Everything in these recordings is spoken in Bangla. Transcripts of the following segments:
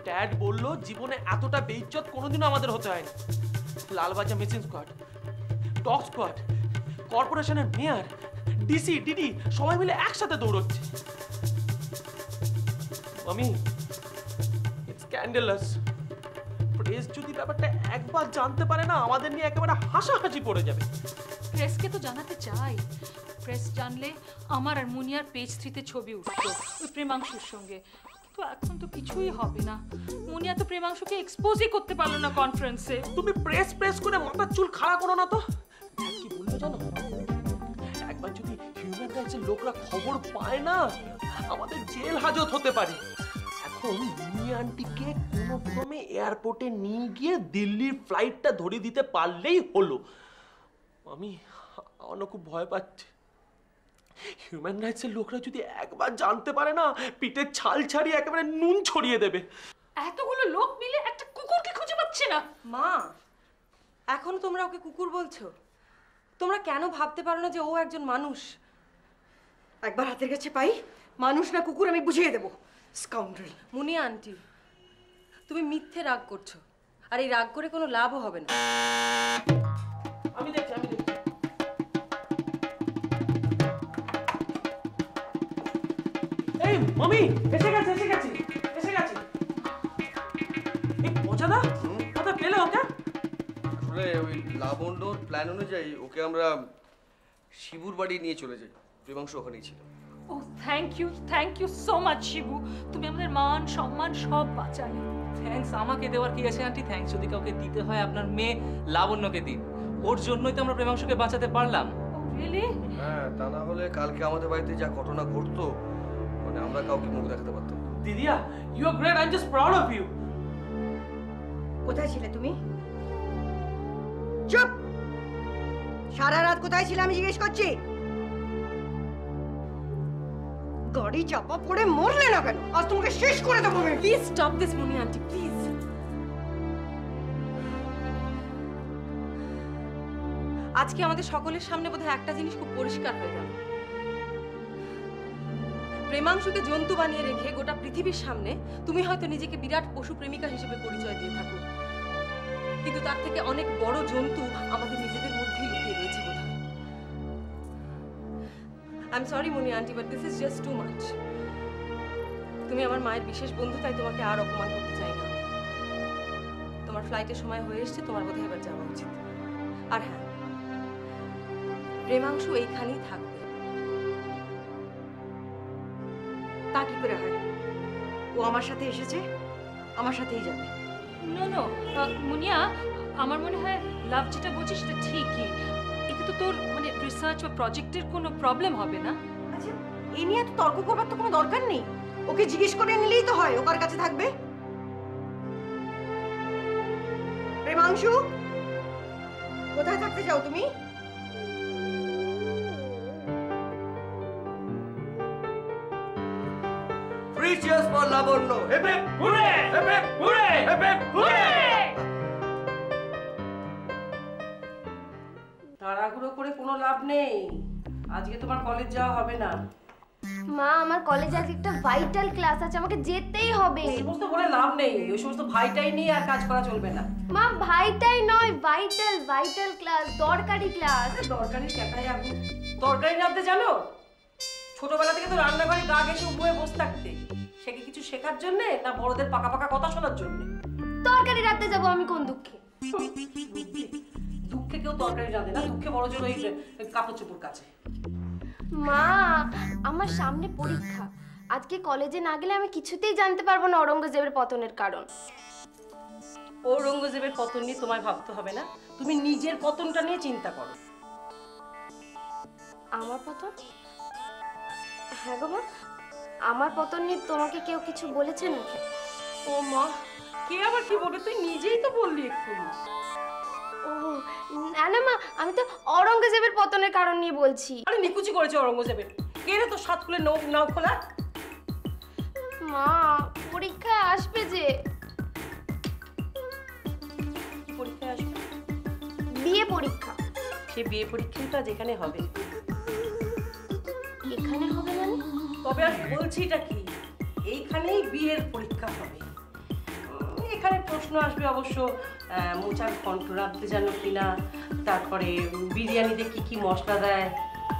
ড্যাড বললো জীবনে এতটা বেইজ্জত কোনোদিনও আমাদের হতে হয়নি। লালবাজার মেশিন স্কোয়াড, টক স্কোয়াড, কর্পোরেশনের মেয়র, ডিসি, ডিডি সবাই মিলে একসাথে দৌড়চ্ছে। মামি, ইটস স্ক্যান্ডালাস। প্রেস যদি ব্যাপারটা একবার জানতে পারে না, আমাদের নিয়ে একেবারে হাসাহাসি পড়ে যাবে। প্রেসকে তো জানাতে চাই। প্রেস জানলে আমার আর মুনিয়ার পেজ 3-তে ছবি উঠতো ওই প্রেমাংশুর সঙ্গে। কিন্তু এখন তো কিছুই হবে না। মুনিয়া তো প্রেমাংশুকে এক্সপোজই করতে পারলো না কনফারেন্সে। তুমি প্রেস করে মাথার চুল খাড়া করো না তো। কি বললো জানো? একবার যদি হিউম্যান রাইটসের লোকরা খবর পায় না, আমাদের জেল হাজত হতে পারে। এখন মুনিয়া আন্টিকে কোনো ক্রমে এয়ারপোর্টে নিয়ে গিয়ে দিল্লির ফ্লাইটটা ধরে দিতে পারলেই হলো। আমি খুব ভয় পাচ্ছি। হিউম্যান রাইটসের লোকরা যদি একবার জানতে পারে না, পিঠের ছাল ছাড়িয়ে একেবারে নুন ছড়িয়ে দেবে। এতগুলো লোক মিলে একটা কুকুরকে খুঁজে পাচ্ছে না। মা, এখন তোমরা ওকে কুকুর বলছো? তোমরা কেন ভাবতে পারো না যে ও একজন মানুষ? একবার হাতের কাছে পাই, মানুষ না কুকুর আমি বুঝিয়ে দেবো। স্কাউন্ডারেল। মুনিয়া আন্টি, তুমি মিথ্যে রাগ করছো, আর এই রাগ করে কোনো লাভও হবে না। আমি দেখছি। এই মামি, এসে গেছে। এই পচাদা কথা পেলে ওকে? আসলে ওই লাবণ্যর প্ল্যান অনুযায়ী ওকে আমরা শিবুর বাড়ি নিয়ে চলে যাই। প্রেমাংশু ওখানেই ছিল। Oh thank you so much Shibu. তুমি আমাদের মান সম্মান সব বাঁচালে। থ্যাঙ্কস আমাকে দেওয়ার কি আছে আন্টি? থ্যাঙ্কস যদি কাউকে দিতে হয় আপনার মেয়ে লাবণ্যকে দিন। ওর জন্যই তো আমরা প্রেমাংশুকে বাঁচাতে পারলাম। রিয়েলি? হ্যাঁ, তা না হলে কালকে আমাদের বাড়িতে যা ঘটনা ঘটতো, মানে আমরা কাউকে মুখ দেখাতে পারতাম না। দিদিয়া, you are great, I am just proud of you. কোথায় ছিলে তুমি? চুপ! সারা রাত কোথায় ছিলে আমি জিজ্ঞেস করছি। গাড়ি চাপা পড়ে মরলে না কেন? আজ তোমাকে শেষ করে দেবো আমি। Please stop this Muniya aunty, please. আজকে আমাদের সকলের সামনে বোধহয় একটা জিনিস খুব পরিষ্কার হয়ে গেল। প্রেমাংশুকে জন্তু বানিয়ে রেখে গোটা পৃথিবীর সামনে তুমি হয়তো নিজেকে বিরাট পশু প্রেমিকা হিসেবে পরিচয় দিয়ে থাকো, কিন্তু তার থেকে অনেক বড় জন্তু আমাদের নিজেদের মধ্যেই লুকিয়ে রয়েছে বোধহয়। I am sorry Muniya aunty, but this is just too much. তুমি আমার মায়ের বিশেষ বন্ধু, তাই তোমাকে আর অপমান করতে চাই না। তোমার ফ্লাইটের সময় হয়ে এসেছে, তোমার বোধহয় এবার যাওয়া উচিত। আর হ্যাঁ, প্রেমাংশু এইখানেই থাকবে। তা কি করে হয়? ও আমার সাথে এসেছে, আমার সাথেই যাবে। নো মুনিয়া, আমার মনে হয় লাভ যেটা বলছিস সেটা ঠিকই। এতে তো তোর মানে রিসার্চ বা প্রজেক্টের কোনো প্রবলেম হবে না। আচ্ছা, এ নিয়ে তো তর্ক করবার তো কোনো দরকার নেই। ওকে জিজ্ঞেস করে নিলেই তো হয় ও কার কাছে থাকবে। প্রেমাংশু, কোথায় থাকতে চাও তুমি? Three cheers for Labanya. Hip hip hooray! Hip hip hooray! Hip hip hooray! তাড়াহুড়ো করে কোনো লাভ নেই। আজকে তোমার কলেজ যাওয়া হবে না। মা, আমার কলেজে আজকে একটা ভাইটাল ক্লাস আছে, আমাকে যেতেই হবে। এই সমস্ত বলে লাভ নেই, ওই সমস্ত ভাইটাই নিয়ে আর কাজ করা চলবে না। মা, ভাইটাই নয়, ভাইটাল ক্লাস, দরকারি ক্লাস। দরকারি কেটাই আগুন। তরকারি রাঁধতে জানো? ছোটবেলা থেকে তো রান্নাঘরে গা ঘেঁষে উবুয়ে বসে থাকতে। সে কি কিছু শেখার জন্যে, না বড়দের পাকা পাকা কথা শোনার জন্যে? তরকারি রাঁধতে যাবো আমি কোন দুঃখে? দুঃখে কেউ তরকারি রাঁধে না, দুঃখে বড় জোর ওই কাপড় চোপড় কাচে। মা, আমার সামনে পরীক্ষা। আজকে কলেজে না গেলে আমি কিছুতেই জানতে পারবো না ঔরঙ্গজেবের পতনের কারণ। ঔরঙ্গজেবের পতন নিয়ে তোমায় ভাবতে হবে না, তুমি নিজের পতনটা নিয়ে চিন্তা করো। আমার পতন? হ্যাঁ গো মা, আমার পতন নিয়ে তোমাকে কেউ কিছু বলেছে নাকি? ও মা, কে আবার কি বলবে? তুই নিজেই তো বললি এক্ষুনি। ও না মা, আমি তো ঔরঙ্গজেবের পতনের কারণ নিয়ে বলছি। আরে নিকুচি করেছে ঔরঙ্গজেবের। কে রে তোর সাত খুলে নাও খোলা? মা, পরীক্ষায় আসবে যে। কি পরীক্ষায় আসবে? বিয়ে পরীক্ষা। সে বিয়ে পরীক্ষাটা যেখানে হবে। এখানে হবে মানে? তবে আর বলছিটা কি, এইখানেই বিয়ের পরীক্ষা হবে। এখানে প্রশ্ন আসবে অবশ্য মোচার ঘন্ট রাঁধতে জানো কিনা, তারপরে বিরিয়ানিতে কি কি মশলা দেয়,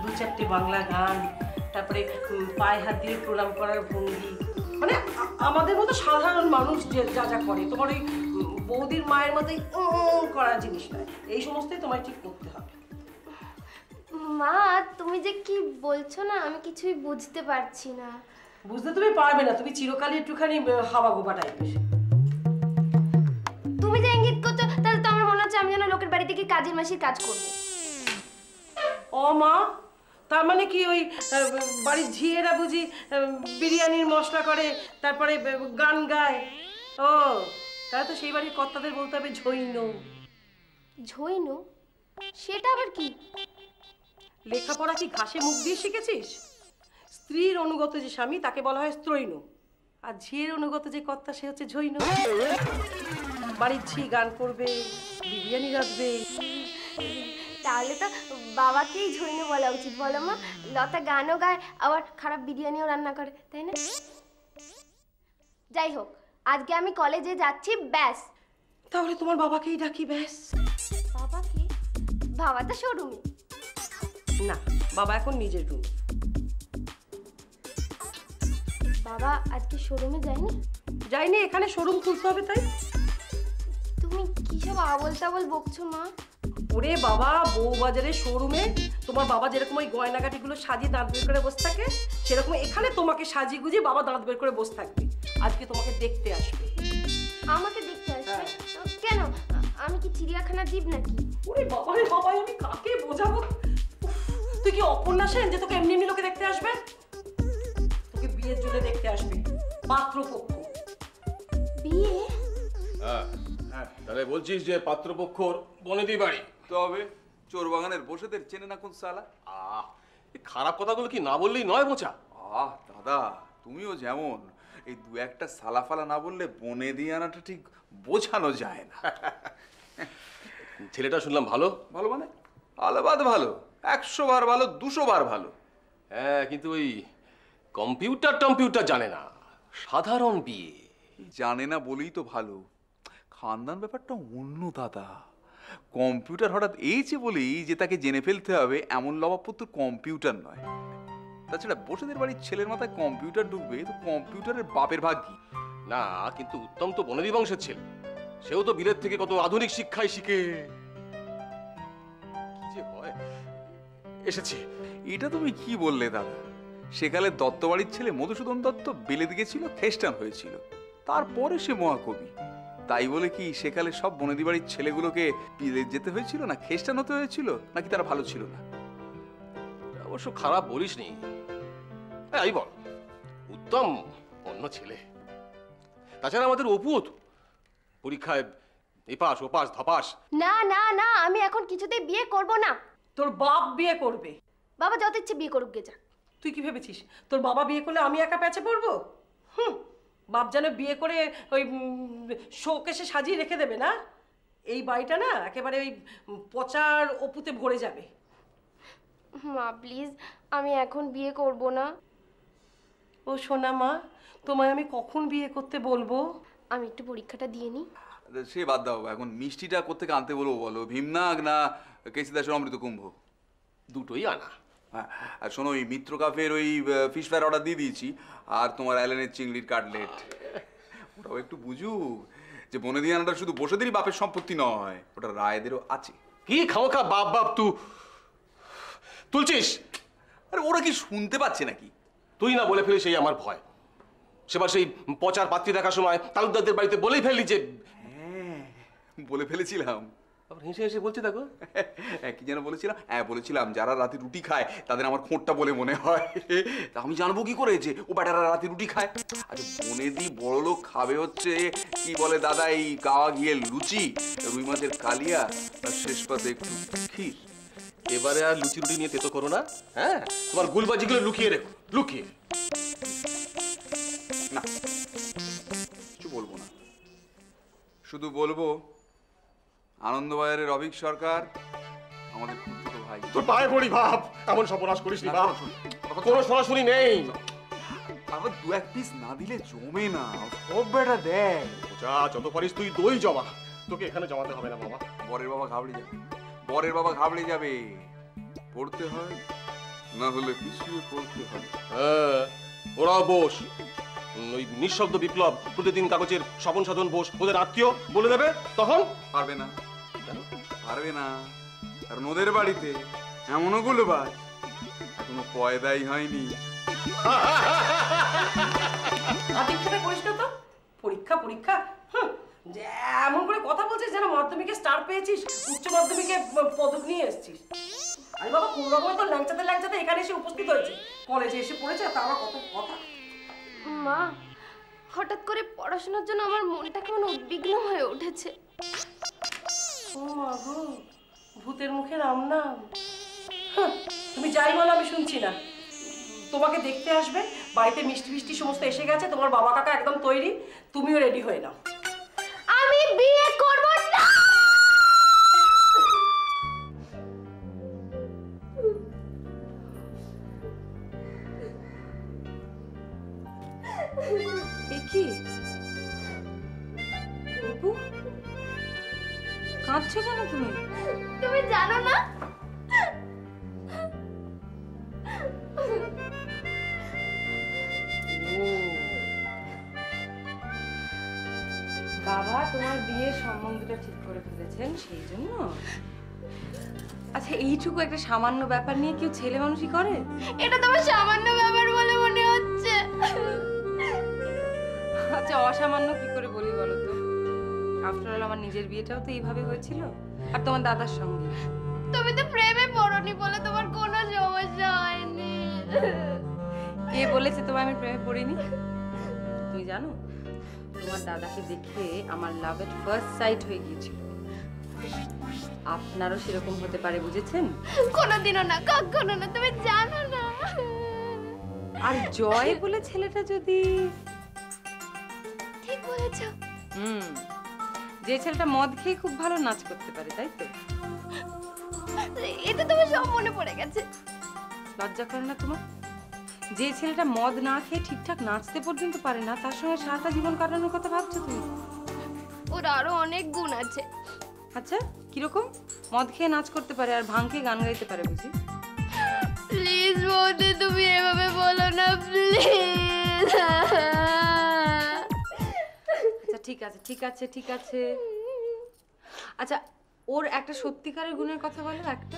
2-4টে বাংলা গান, তারপরে পায়ে হাত দিয়ে প্রণাম করার ভঙ্গি, মানে আমাদের মতো সাধারণ মানুষ যে যা যা করে, তোমার ওই বৌদির মায়ের মতোই করার জিনিস নয়। এই সমস্তই তোমায় ঠিক করতে হবে। মা তুমি যে কি বলছো না আমি কিছুই বুঝতে পারছি না। বুঝতে তুমি পারবে না, তুমি চিরকালই একটুখানি হাওয়া গোবা টাইপের। তুমি যে ইঙ্গিত করছো তাহলে তো আমার মনে হচ্ছে আমি যেন লোকের বাড়িতে গিয়ে কাজের মাসির কাজ করবো। ও মা, তার মানে কি ওই বাড়ির ঝিয়েরা বুঝি বিরিয়ানির মশলা করে, তারপরে গান গায়? ও তাহলে তো সেই বাড়ির কর্তাদের বলতে হবে ঝৈনু। ঝৈনু? সেটা আবার কি? লেখাপড়া কি ঘাসে মুখ দিয়ে শিখেছিস? স্ত্রীর অনুগত যে স্বামী তাকে বলা হয় স্ত্রৈনু, আর ঝিয়ের অনুগত যে কর্তা সে হচ্ছে ঝৈনু। বাড়ির ঝি গান করবে, বিরিয়ানি রাঁধবে। তাহলে তো বাবাকেই ঝৈনু বলা উচিত, বলো মা? লতা গানও গায় আবার খারাপ বিরিয়ানিও রান্না করে, তাই না? যাই হোক, আজকে আমি কলেজে যাচ্ছি, ব্যাস। তাহলে তোমার বাবাকেই ডাকি, ব্যাস। বাবাকে? বাবা তো শোরুমে। না, বাবা এখন নিজের রুম। বাবা আজকে শোরুমে যায়নি? যাইনি, এখানে শোরুম খুলতে হবে তাই। তুমি কি সব আবল তাবল বকছো মা? ওরে বাবা, বউবাজারের শোরুমে তোমার বাবা যেরকম ওই গয়নাগাটিগুলো সাজিয়ে দাঁত বের করে বসে থাকে, সেরকম এখানে তোমাকে সাজিয়ে গুজিয়ে বাবা দাঁত বের করে বসে থাকবে। আজকে তোমাকে দেখতে আসবে। আমাকে দেখতে আসবে? কেন? আমি কি চিড়িয়াখানা জীব নাকি? ওরে বাবা রে বাবা, আমি কাকে বোঝাবো? উফ, তুই কি অপর্ণা সেন যে তোকে এমনি এমনি লোকে দেখতে আসবে? তোকে বিয়ের জন্য দেখতে আসবে পাত্রপক্ষ। বিয়ে? হ্যাঁ হ্যাঁ, তাহলে বলছিস যে পাত্রপক্ষর বনেদি বাড়ি? তবে চোর বাগানের বসেদের চেনে না কোন সালা? এই খারাপ কথাগুলো কি না বললেই নয় মোচা? দাদা, তুমিও যেমন, এই 2-1টা সালা ফালা না বললে বনে দিয়ে আনাটা ঠিক বোঝানো যায় না। ছেলেটা শুনলাম ভালো। ভালো মানে? আলাবাদ ভালো, 100 বার ভালো, 200 বার ভালো। হ্যাঁ, কিন্তু ওই কম্পিউটার জানে না, সাধারণ বিয়ে জানে না বলেই তো ভালো। খানদান ব্যাপারটা অন্য দাদা। কম্পিউটার হঠাৎ এইছে বলেই যে তাকে জেনে ফেলতে হবে এমন লবাবপুত্র কম্পিউটার নয়। তাছাড়া বসেদের বাড়ির ছেলের মাথায় কম্পিউটার ঢুকবে তো কম্পিউটারের বাপের ভাগ কি? না, কিন্তু উত্তম তো বনেদি বংশের ছেলে, সেও তো বিলেত থেকে কত আধুনিক শিক্ষায় শিখে কি যে হয় এসেছে। এটা তুমি কি বললে দাদা? সেকালে দত্ত বাড়ির ছেলে মধুসূদন দত্ত বিলেত গেছিল, খ্রিস্টান হয়েছিল, তারপরে সে মহাকবি। তাই বলে কি সেকালে সব বনেদি বাড়ির ছেলেগুলোকে বিলেত যেতে হয়েছিল না খ্রিস্টান হতে হয়েছিল, নাকি তারা ভালো ছিল না? অবশ্য খারাপ বলিস নি। এই বল, উত্তম অন্য ছেলে। তাছাড়া আমাদের অপুও তো পরীক্ষায় এপাস ওপাস ধপাস। না না না, আমি এখন কিছুতেই বিয়ে করব না। তোর বাপ বিয়ে করবে। বাবা যত ইচ্ছে বিয়ে করুক গে যা। তুই কি ভেবেছিস তোর বাবা বিয়ে করলে আমি একা প্যাচে পড়বো? বাপ যেন বিয়ে করে ওই শোকেসে সাজিয়ে রেখে দেবে না, এই বাড়িটা না একেবারে ওই পচার অপুতে ভরে যাবে। মা প্লিজ, আমি এখন বিয়ে করব না। ও সোনা মা, তোমায় আমি কখন বিয়ে করতে বলবো? আমি একটু পরীক্ষাটা দিয়ে নিই। সে বাদ দাও, এখন মিষ্টিটা কোত্থেকে আনতে বলবো বলো? ভীমনাগ না কেসি দাসের অমৃত কুম্ভ? দুটোই আনা। হ্যাঁ, আর শোনো, ওই মিত্র কাফের ওই ফিশ ফ্রাইয়ের অর্ডার দিয়ে দিয়েছি, আর তোমার আইল্যান্ডের চিংড়ির কাটলেট। ওটাও একটু বুঝু যে বনে দিয়ে আনাটা শুধু বসেদেরই বাপের সম্পত্তি নয়, ওটা রায়দেরও আছে। কি খাওয়া বাপ বাপ তুলছিস? আরে ওরা কি শুনতে পাচ্ছে নাকি? তুই না বলে ফেলি সেই আমার ভয়। সেবার সেই পচার পাত্রী দেখার সময় তালুকদারদের বাড়িতে বলেই ফেললি যে। হ্যাঁ, বলে ফেলেছিলাম। আবার হেসে হেসে বলছে দেখো। কি যেন বলেছিলাম? হ্যাঁ, বলেছিলাম যারা রাতে রুটি খায় তাদের আমার খোঁটটা বলে মনে হয়। তা আমি জানবো কি করে যে ও বেটারা রাতে রুটি খায়? আরে বনেদি বড় লোক খাবে হচ্ছে কি বলে দাদা, এই গাওয়া ঘিয়ের লুচি, রুই মাছের কালিয়া, আর শেষ পাতে একটু ক্ষীর। এবারে আর লুচি রুটি নিয়ে তেতো করো না। হ্যাঁ, তোমার গুলবাজিগুলো লুকিয়ে রেখো, লুকিয়ে। না, কিছু বলবো না, শুধু বলবো আনন্দবাজারের রবিক সরকার আমাদের খুঁজতো ভাই। তোর পায়ে পড়ি বাপ, এমন সর্বনাশ করিস নি বাপ, কোনো সরাসরি নেই। আবার 2-1 পিস না দিলে জমে না, সব বেটা দেয়। যা যত পারিস তুই দই জমা, তোকে এখানে জমাতে হবে না বাবা। বরের বাবা ঘাবড়ে যাবে, বরের বাবা ঘাবড়ে যাবে। পড়তে হয় না হলে পিছিয়ে পড়তে হয়। হ্যাঁ, ওরাও বোস, ওই নিঃশব্দ বিপ্লব প্রতিদিন কাগজের স্বপন সাধন বোস ওদের আত্মীয় বলে দেবে, তখন পারবে না, পারবে না, কারণ ওদের বাড়িতে এমনও গুলো বাজ এখনো পয়দাই হয়নি। আদিক্ষেপে করিস না তো। পরীক্ষা পরীক্ষা, যে এমন করে কথা বলছিস যেন মাধ্যমিকে স্টার পেয়েছিস, উচ্চ মাধ্যমিকে পদক নিয়ে এসেছিস। আরে বাবা, কোন রকমের তো ল্যাংচাতে ল্যাংচাতে এখানে এসে উপস্থিত হয়েছে, কলেজে এসে পড়েছে, তা আবার কত কথা। মা, হঠাৎ করে পড়াশোনার জন্য আমার মনটা কেমন উদ্বিগ্ন হয়ে উঠেছে। ও মা গো, ভূতের মুখে রাম নাম। তুমি যাই বলো আমি শুনছি না। তোমাকে দেখতে আসবে, বাড়িতে মিষ্টি মিষ্টি সমস্ত এসে গেছে, তোমার বাবা কাকা একদম তৈরি, তুমিও রেডি হয়ে নাও। আমি বিয়ে করব না। এ কি অপু, কাঁদছো কেন তুমি? তুমি জানো না? বাবা তোমার বিয়ের সম্বন্ধটা ঠিক করে ফেলেছেন সেই জন্য? আচ্ছা, এইটুকু একটা সামান্য ব্যাপার নিয়ে কেউ ছেলে মানুষই করে? এটা তোমার সামান্য ব্যাপার বলে মনে হচ্ছে। আচ্ছা, অসামান্য কি করে বলি বলো তো? আফটার অল আমার নিজের বিয়েটাও তো এইভাবে হয়েছিল, আর তোমার দাদার সঙ্গে। তুমি তো প্রেমে পড়োনি বলে তোমার কোনো সমস্যা হয়নি। কে বলেছে তোমায় আমি প্রেমে পড়িনি? তুমি জানো, তোমার দাদাকে দেখে আমার লাভ এট ফার্স্ট সাইট হয়ে গিয়েছিল। আপনারও সেরকম হতে পারে, বুঝেছেন? কোনোদিনও না, কখনো না, তুমি জানো না। আর জয় বলে ছেলেটা যদি... ঠিক বলেছো। যে ছেলেটা মদ খেয়ে খুব ভালো নাচ করতে পারে, তাই তো? এটা তোমার সব মনে পড়ে গেছে। লজ্জা করে না তোমার? যে ছেলেটা মদ না খেয়ে ঠিকঠাক নাচতে পর্যন্ত পারে না, তার সঙ্গে সারাটা জীবন কাটানোর কথা ভাবছো তুমি? ওর আরো অনেক গুণ আছে। আচ্ছা, কিরকম? মদ খেয়ে নাচ করতে পারে আর ভাঙ খেয়ে গান গাইতে পারে বুঝি? প্লিজ বৌদি, তুমি এভাবে বলো না প্লিজ। আচ্ছা ঠিক আছে, ঠিক আছে, ঠিক আছে। আচ্ছা, ওর একটা সত্যিকারের গুণের কথা বলো একটা।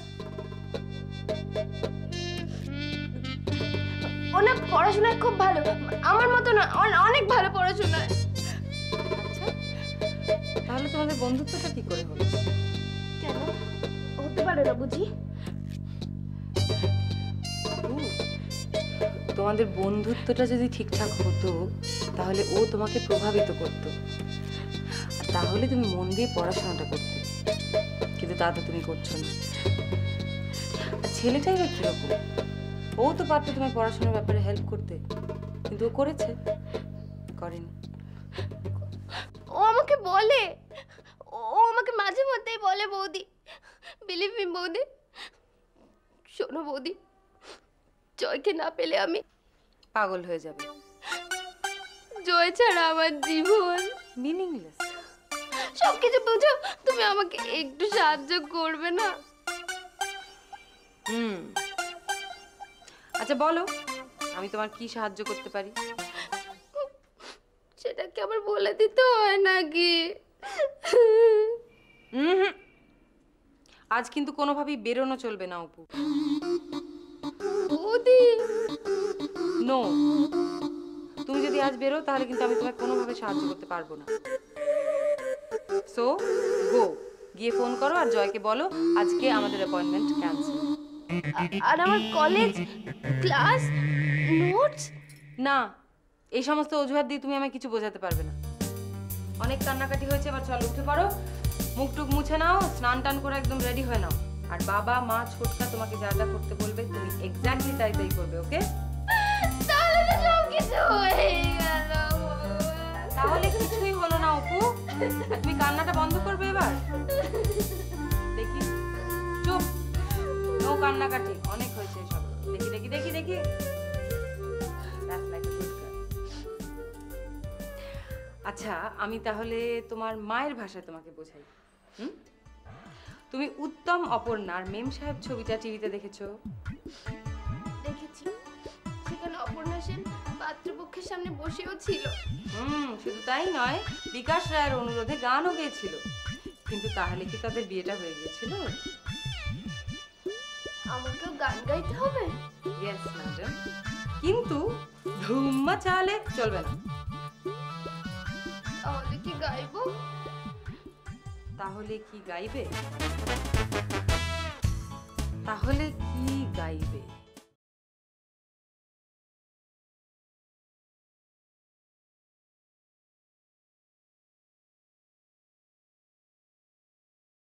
ও না পড়াশোনায় খুব ভালো, আমার মতো না, অনেক ভালো পড়াশোনায়। আচ্ছা, তাহলে তোমাদের বন্ধুত্বটা কি করে হলো? কেন হতে পারে না বুঝি? তোমাদের বন্ধুত্বটা যদি ঠিকঠাক হতো তাহলে ও তোমাকে প্রভাবিত করতো, আর তাহলে তুমি মন দিয়ে পড়াশোনাটা করতে, কিন্তু তা তো তুমি করছো না। আর ছেলেটাই বা কিরকম? ও তো পারতো তোমার পড়াশোনার ব্যাপারে হেল্প করতে, কিন্তু ও করেছে? করেনি। ও আমাকে বলে, ও আমাকে মাঝে মধ্যেই বলে, বৌদি বিলিভ মি বৌদি, শোনো বৌদি, জয়কে না পেলে আমি পাগল হয়ে যাবে। জয় ছাড়া আমার জীবন মিনিংলেস। সবকিছু বুঝো, তুমি আমাকে একটু সাহায্য করবে না? আচ্ছা বলো, আমি তোমার কি সাহায্য করতে পারি? সেটা কি আবার বলে দিতে হয় নাকি? আজ কিন্তু কোনোভাবেই বেরোনো চলবে না অপু। বৌদি, নো, তুমি যদি আজ বেরো তাহলে কিন্তু আমি তোমাকে কোনোভাবে সাহায্য করতে পারবো না। সো গো, গিয়ে ফোন করো আর জয়কে বলো আজকে আমাদের অ্যাপয়েন্টমেন্ট ক্যান্সেল। আর আমার কলেজ, ক্লাস, নোটস? না, এই সমস্ত অজুহাত দিয়ে তুমি আমায় কিছু বোঝাতে পারবে না। অনেক কান্নাকাটি হয়েছে, এবার চলো উঠে পড়ো, মুখ টুক মুছে নাও, স্নান টান করে একদম রেডি হয়ে নাও। আর বাবা মা ছোটকা তোমাকে যা যা করতে বলবে তুমি এক্স্যাক্টলি তাই তাই করবে, ওকে? তাহলে তো সব কিছু হয়ে গেল। তাহলে কিছুই হলো না অপু, তুমি কান্নাটা বন্ধ করবে এবার। দেখি, চুপ, নো কান্নাকাটি, অনেক হয়েছে এসব। দেখি দেখি দেখি দেখি, That's like a good girl. আচ্ছা আমি তাহলে তোমার মায়ের ভাষায় তোমাকে বোঝাই। হুম? তুমি উত্তম অপর্ণার মেম সাহেব ছবিটা টিভিতে দেখেছো? দেখেছি, সেখানে অপর্ণা সেন পাত্রপক্ষের সামনে বসেও ছিল। শুধু তাই নয়, বিকাশ রায়ের অনুরোধে গানও গেয়েছিল। কিন্তু তাহলে কি তাদের বিয়েটা হয়ে গিয়েছিল? আমাকেও গান গাইতে হবে? ইয়েস ম্যাডাম, কিন্তু ধুম্মা চালে চলবে না। তাহলে কি গাইবো? তাহলে কি গাইবে? তাহলে কি গাইবে?